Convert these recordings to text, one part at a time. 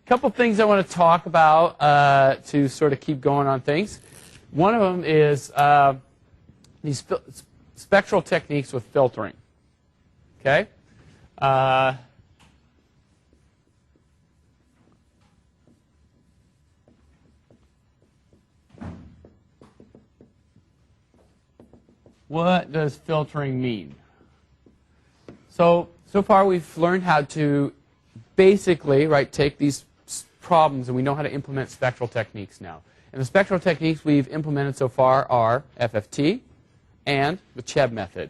couple things I want to talk about to sort of keep going on things. One of them is these spectral techniques with filtering. Okay? What does filtering mean? So far we've learned how to basically, right, take these problems and we know how to implement spectral techniques now. And the spectral techniques we've implemented so far are FFT and the Cheb method.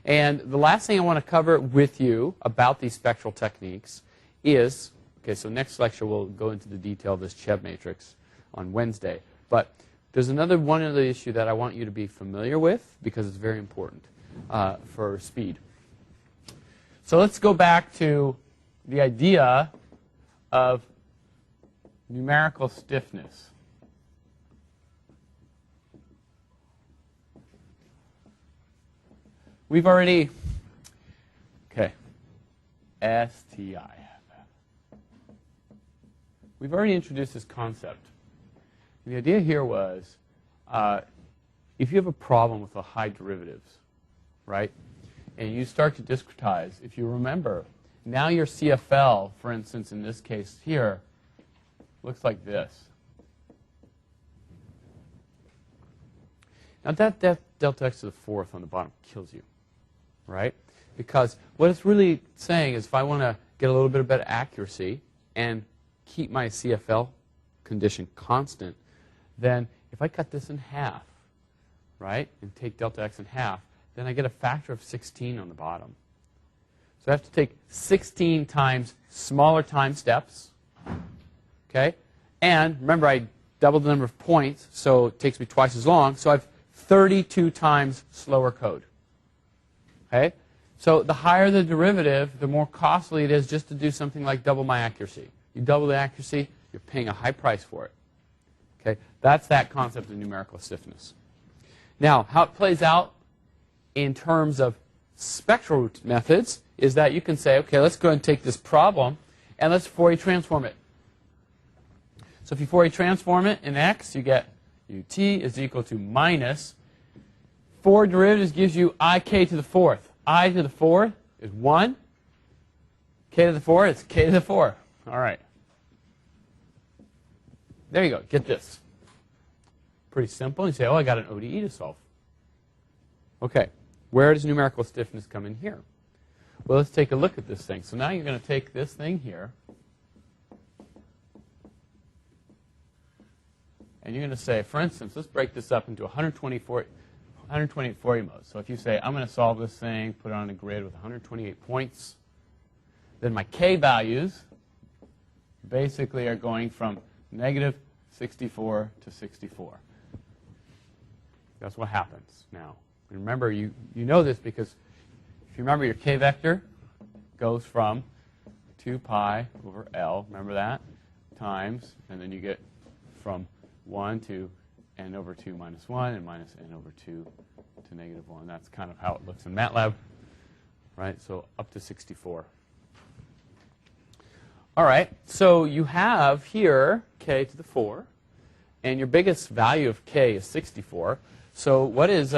And the last thing I want to cover with you about these spectral techniques is, okay, so next lecture we'll go into the detail of this Cheb matrix on Wednesday. But there's one other issue that I want you to be familiar with because it's very important for speed. So let's go back to the idea of numerical stiffness. We've already, okay, STI. We've already introduced this concept. The idea here was if you have a problem with the high derivatives, right, and you start to discretize, if you remember, now your CFL, for instance, in this case here, looks like this. Now that delta x to the fourth on the bottom kills you, right? Because what it's really saying is if I want to get a little bit of better accuracy and keep my CFL condition constant, then if I cut this in half, right, and take delta x in half, then I get a factor of 16 on the bottom. So I have to take 16 times smaller time steps, okay? And remember, I doubled the number of points, so it takes me twice as long. So I have 32 times slower code, okay? So the higher the derivative, the more costly it is just to do something like double my accuracy. You double the accuracy, you're paying a high price for it, okay? That's that concept of numerical stiffness. Now, how it plays out in terms of spectral methods is that you can say, okay, let's go ahead and take this problem and let's Fourier transform it. So if you Fourier transform it in x, you get ut is equal to minus 4 derivatives gives you ik to the fourth. I to the fourth is 1. K to the 4 is k to the 4. All right. There you go. Get this. Pretty simple. You say, oh, I got an ODE to solve. Okay. Where does numerical stiffness come in here? Well, let's take a look at this thing. So now you're going to take this thing here, and you're going to say, for instance, let's break this up into 128 Fourier modes. So if you say, I'm going to solve this thing, put it on a grid with 128 points, then my k values basically are going from negative 64 to 64. That's what happens now. Remember, you know this because if you remember, your k vector goes from 2 pi over L, remember that, times, and then you get from 1 to n over 2 minus 1 and minus n over 2 to negative 1. That's kind of how it looks in MATLAB, right? So up to 64. All right, so you have here k to the 4, and your biggest value of k is 64. So what is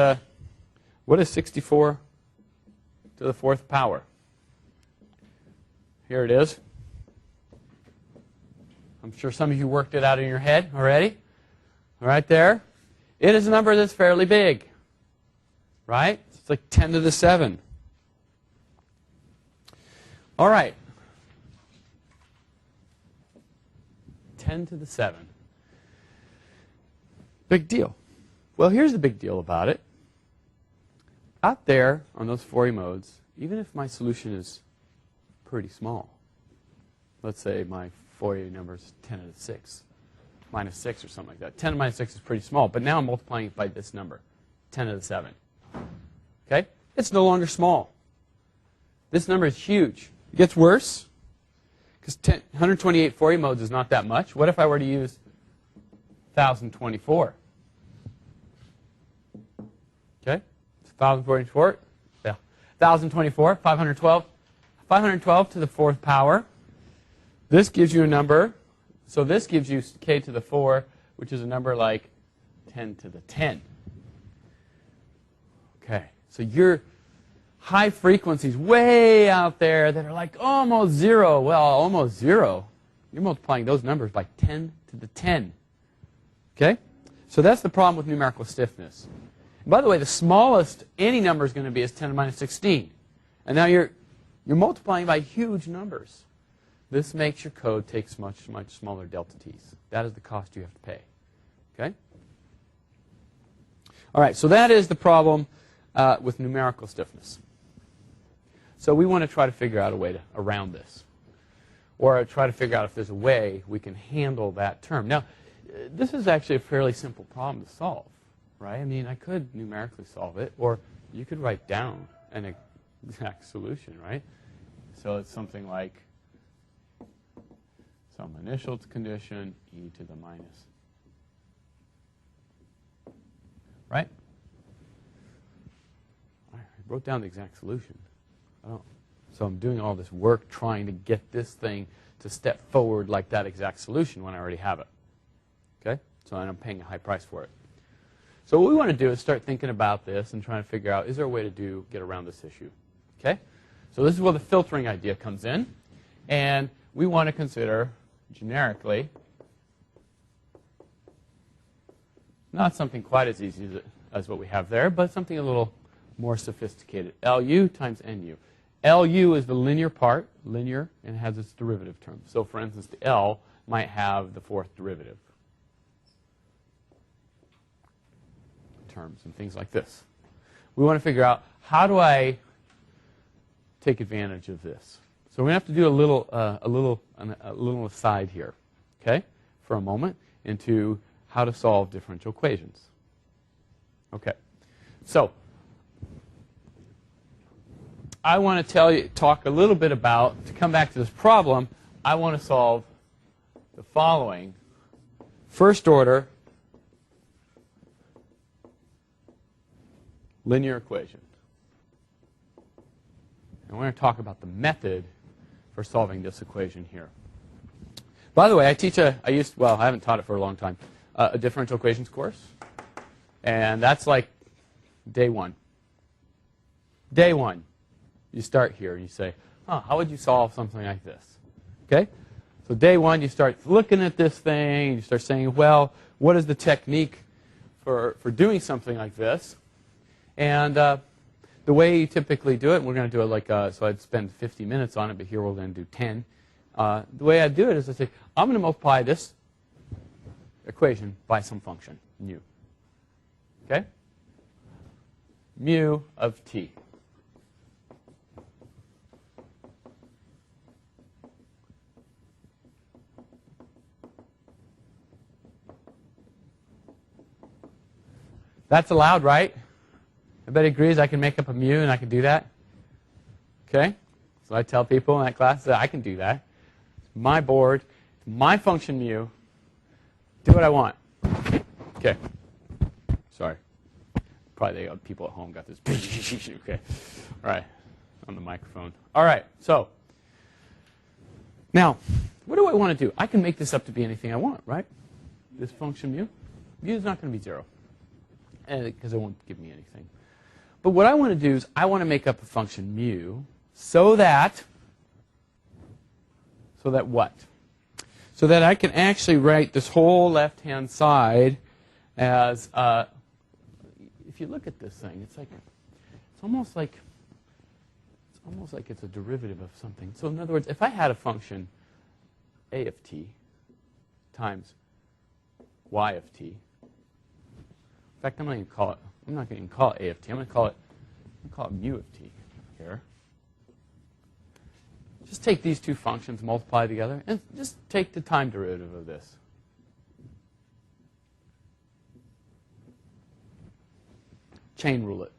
64 to the fourth power? Here it is. I'm sure some of you worked it out in your head already. Right there. It is a number that's fairly big, right? It's like 10 to the 7. All right. 10 to the 7. Big deal. Well, here's the big deal about it. Out there on those Fourier modes, even if my solution is pretty small, let's say my Fourier number is 10 to the 6, minus 6 or something like that. 10 to minus 6 is pretty small, but now I'm multiplying it by this number, 10 to the 7. Okay? It's no longer small. This number is huge. It gets worse because 128 Fourier modes is not that much. What if I were to use 1024? Okay? 1024, yeah. 1024, 512. 512 to the fourth power. This gives you a number So this gives you k to the 4, which is a number like 10 to the 10. Okay, so your high frequencies way out there that are like almost 0. Well, almost 0. You're multiplying those numbers by 10 to the 10. Okay? So that's the problem with numerical stiffness. And by the way, the smallest any number is going to be is 10 to the minus 16. And now you're multiplying by huge numbers. This makes your code take much smaller delta t's. That is the cost you have to pay. Okay? All right, so that is the problem with numerical stiffness. So we want to try to figure out a way around this. Or try to figure out if there's a way we can handle that term. Now, this is actually a fairly simple problem to solve, right? I mean, I could numerically solve it, or you could write down an exact solution, right? So it's something like some initial condition e to the minus. Right? I wrote down the exact solution. So I'm doing all this work trying to get this thing to step forward like that exact solution when I already have it. Okay? So I'm paying a high price for it. So what we want to do is start thinking about this and trying to figure out, is there a way to get around this issue? Okay? So this is where the filtering idea comes in. And we want to consider, generically, not something quite as easy as what we have there, but something a little more sophisticated. LU times NU. LU is the linear part, linear, and has its derivative term. So for instance, the L might have the fourth derivative terms and things like this. We want to figure out, how do I take advantage of this? So we're going to have to do a little aside here, okay, for a moment, into how to solve differential equations. Okay, so I want to talk a little bit about, to come back to this problem, I want to solve the following first order linear equation. And we're going to talk about the method for solving this equation here. By the way, I haven't taught it for a long time, a differential equations course. And that's like day one. Day one. You start here and you say, how would you solve something like this? Okay? So day one, you start looking at this thing, and you start saying, well, what is the technique for doing something like this? And the way you typically do it, we're going to do it like, so I'd spend 50 minutes on it, but here we're going to do 10. The way I do it is I say, I'm going to multiply this equation by some function, mu. Okay? Mu of t. That's allowed, right? Everybody agrees I can make up a mu and I can do that? Okay? So I tell people in that class that I can do that. It's my board, my function mu. Do what I want. Okay. Sorry. Probably the people at home got this. Okay. All right. On the microphone. All right. So now, what do I want to do? I can make this up to be anything I want, right? This function mu. Mu is not going to be 0. Because it won't give me anything. But what I want to do is I want to make up a function mu so that what? So that I can actually write this whole left-hand side as, if you look at this thing, it's almost like it's a derivative of something. So in other words, if I had a function a of t times y of t, in fact, I'm not going to call it a of t. I'm going to call it mu of t here. Just take these two functions, multiply together, and just take the time derivative of this. Chain rule it.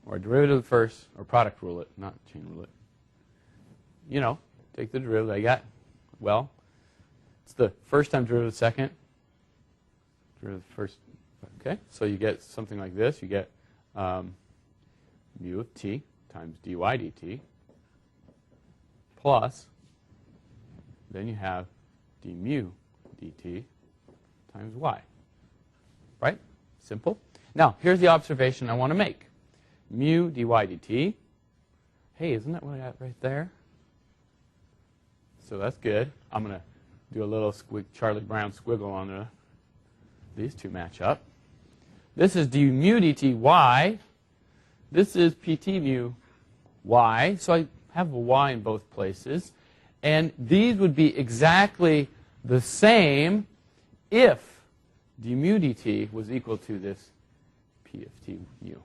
Or derivative first, or product rule it, not chain rule it. You know, take the derivative I got. Well, it's the first time derivative second. First, okay, so you get something like this. You get mu of t times dy dt plus, then you have d mu dt times y. Right? Simple. Now, here's the observation I want to make. Mu dy dt. Hey, isn't that what I got right there? So that's good. I'm going to do a little Charlie Brown squiggle on the. These two match up. This is du mu dt y. This is pt mu y. So I have a y in both places. And these would be exactly the same if du mu dt was equal to this p of t mu.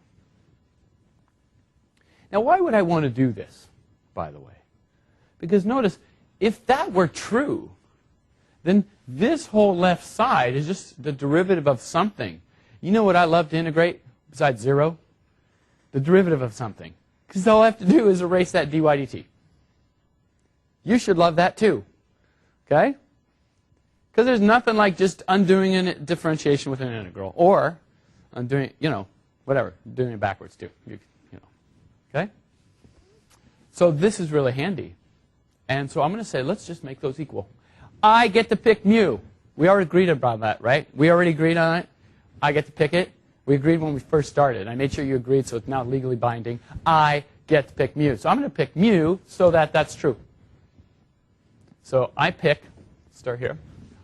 Now, why would I want to do this, by the way? Because notice, if that were true, then this whole left side is just the derivative of something. You know what I love to integrate besides 0? The derivative of something. Because all I have to do is erase that dy dt. You should love that too. Okay? Because there's nothing like just undoing a differentiation with an integral. Or undoing, whatever, doing it backwards too. Okay? So this is really handy. And so I'm going to say, let's just make those equal. I get to pick mu. We already agreed about that, right? We already agreed on it. I get to pick it. We agreed when we first started. I made sure you agreed, so it's now legally binding. I get to pick mu. So I'm going to pick mu so that that's true. So I pick, start here.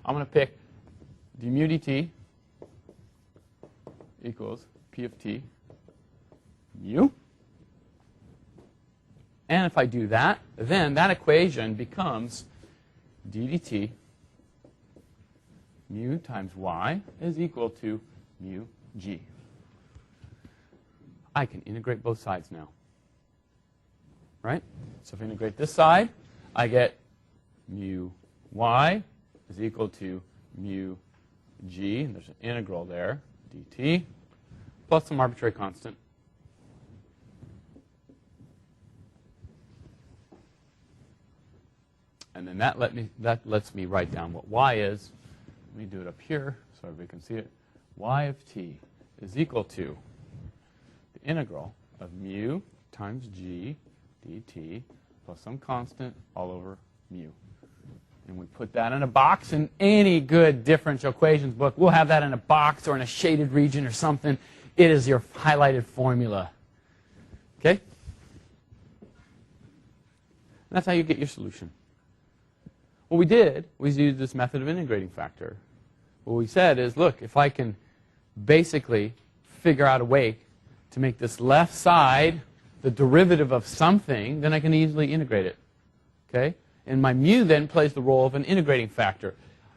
I'm going to pick d mu dt equals p of t mu. And if I do that, then that equation becomes d dt mu times y is equal to mu g. I can integrate both sides now. Right? So if I integrate this side, I get mu y is equal to mu g, and there's an integral there, dt, plus some arbitrary constant. And then that lets me write down what y is. Let me do it up here so everybody can see it. Y of t is equal to the integral of mu times g dt plus some constant all over mu. And we put that in a box in any good differential equations book. We'll have that in a box or in a shaded region or something. It is your highlighted formula. Okay? And that's how you get your solution. What we did was use this method of integrating factor. What we said is, look, if I can basically figure out a way to make this left side the derivative of something, then I can easily integrate it. Okay? And my mu then plays the role of an integrating factor.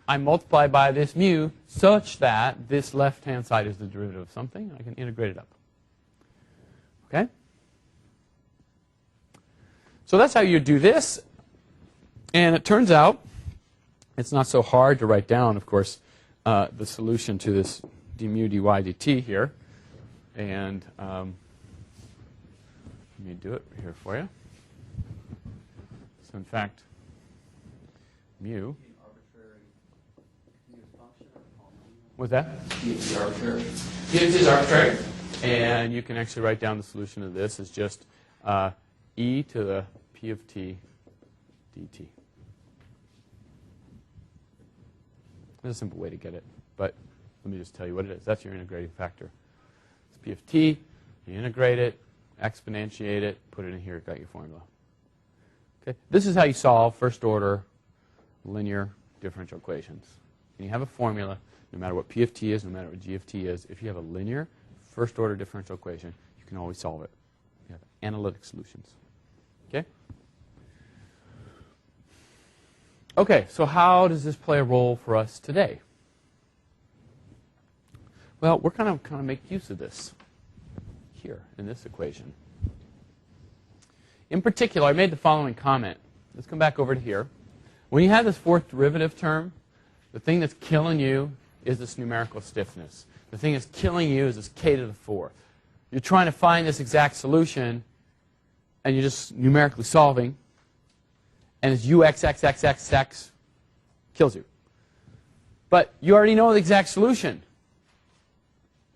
I multiply by this mu such that this left-hand side is the derivative of something. I can integrate it up. Okay? So that's how you do this. And it turns out it's not so hard to write down, of course, the solution to this d mu dy dt here. And let me do it here for you. So in fact, mu. What's that? P is arbitrary. P is arbitrary. And you can actually write down the solution of this as just e to the p of t dt. There's a simple way to get it, but let me just tell you what it is. That's your integrating factor. It's p of t. You integrate it, exponentiate it, put it in here, got your formula. Okay. This is how you solve first-order linear differential equations. And you have a formula, no matter what p of t is, no matter what g of t is. If you have a linear first-order differential equation, you can always solve it. You have analytic solutions. Okay? Okay, so how does this play a role for us today? Well, we're kind of make use of this here in this equation. In particular, I made the following comment. Let's come back over to here. When you have this fourth derivative term, the thing that's killing you is this numerical stiffness. The thing that's killing you is this k to the 4th. You're trying to find this exact solution, and you're just numerically solving, and it's uxxxxx kills you. But you already know the exact solution.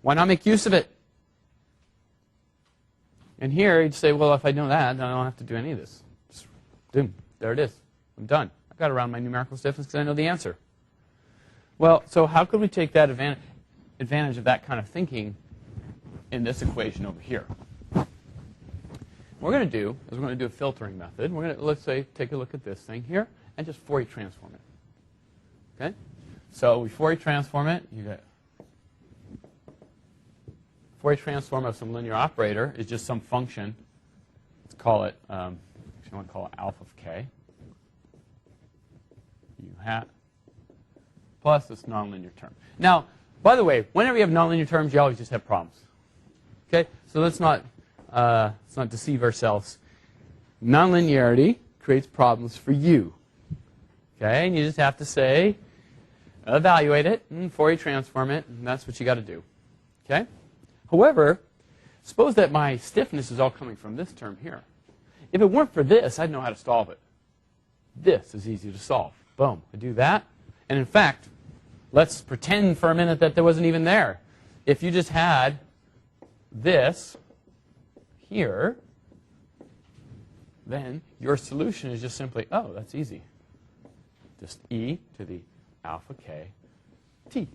Why not make use of it? And here, you'd say, well, if I know that, then I don't have to do any of this. Just, boom, there it is. I'm done. I got around my numerical stiffness because I know the answer. Well, so how could we take that advantage of that kind of thinking in this equation over here? What we're going to do is we're going to do a filtering method. We're going to, let's say, take a look at this thing here and just Fourier transform it. Okay? So we Fourier transform it. You get Fourier transform of some linear operator is just some function. Let's call it, actually I want to call it alpha of k. U hat plus this nonlinear term. Now, by the way, whenever you have nonlinear terms, you always just have problems. Okay? So let's not deceive ourselves. Nonlinearity creates problems for you. Okay? And you just have to say, evaluate it, and Fourier transform it, and that's what you got to do. Okay? However, suppose that my stiffness is all coming from this term here. If it weren't for this, I'd know how to solve it. This is easy to solve. Boom. I do that. And in fact, let's pretend for a minute that there wasn't even there. If you just had this here, then your solution is just simply, oh, that's easy. Just e to the alpha k t.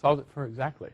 Solved it for exactly.